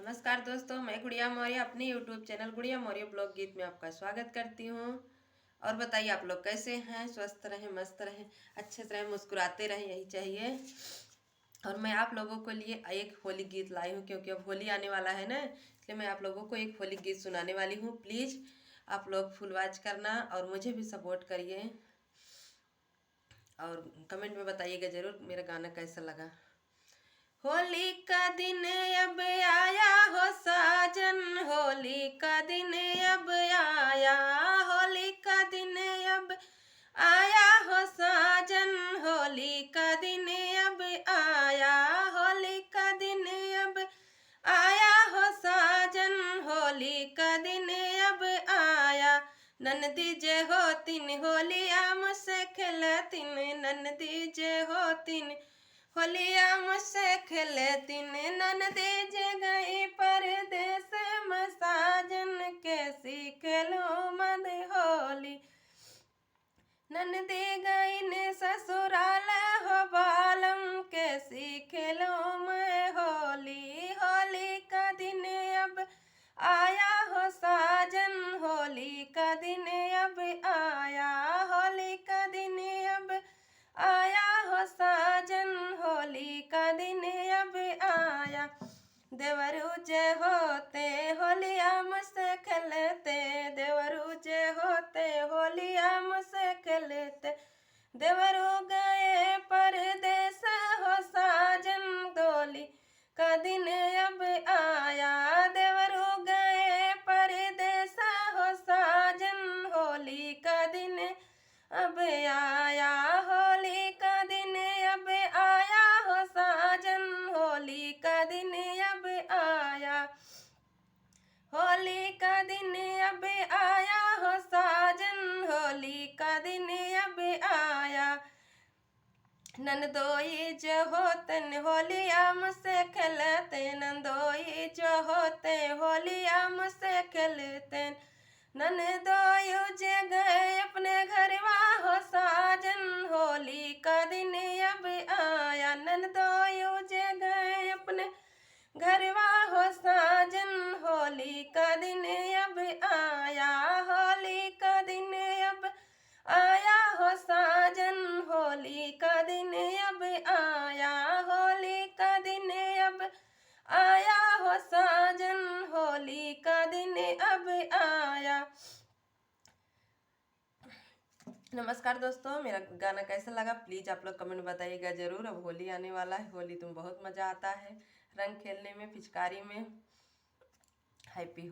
नमस्कार दोस्तों, मैं गुड़िया मौर्य अपने YouTube चैनल गुड़िया मौर्य ब्लॉग गीत में आपका स्वागत करती हूँ। और बताइए आप लोग कैसे हैं? स्वस्थ रहें, मस्त रहें, अच्छे से रहें, मुस्कुराते रहें, यही चाहिए। और मैं आप लोगों के लिए एक होली गीत लाई हूँ क्योंकि अब होली आने वाला है ना, इसलिए मैं आप लोगों को एक होली गीत सुनाने वाली हूँ। प्लीज़ आप लोग फुल वॉच करना और मुझे भी सपोर्ट करिए और कमेंट में बताइएगा ज़रूर मेरा गाना कैसा लगा। होली का दिन अब आया हो साजन, होली का दिन अब आया, होली का दिन अब आया हो साजन, होली का दिन अब आया, होली का दिन अब आया हो साजन, होली का दिन अब आया। ननदी जे होतिन होलिया मुझसे खेलतिन, ननदी जे होतिन होलिया मुझसे खेलतिन, ननदी जे गई परदेस में साजन, कैसी खेलूं मद होली। ननदी गई ने ससुराल हो बालम, कैसी खेलूं मैं होली। होली का दिन अब आया हो साजन, होली का दिन अब आया, होली का दिन अब आया हो साजन, होली का दिन अब आया। देवरू जे होते होलिया मुझसे खेलते, देवरू जे होते होलिया मुझसे खेलते, देवरू गए परदेस हो साजन, होली का दिन अब आया, देवरू गए परदेस हो साजन, होली का दिन अब आया, होली का दिन अब आया हो साजन, होली का दिन अब आया, होली का दिन अब आया हो साजन, होली का दिन अब आया। नंदोई जो होतन होलिया मुझसे खेलते, नंदोई जो होते होलिया मुझसे खेलते, ननदोयु जे गए अपने घरवा हो साजन, होली का दिन अब आया, ननदोयु जे गए अपने घरवा हो साजन, होली का दिन अब आया, होली का दिन अब आया हो साजन, होली का दिन अब आया, होली का दिन अब आया हो साजन, होली का दिन अब आया। नमस्कार दोस्तों, मेरा गाना कैसा लगा प्लीज़ आप लोग कमेंट बताइएगा ज़रूर। अब होली आने वाला है, होली तुम बहुत मज़ा आता है रंग खेलने में, पिचकारी में। हैप्पी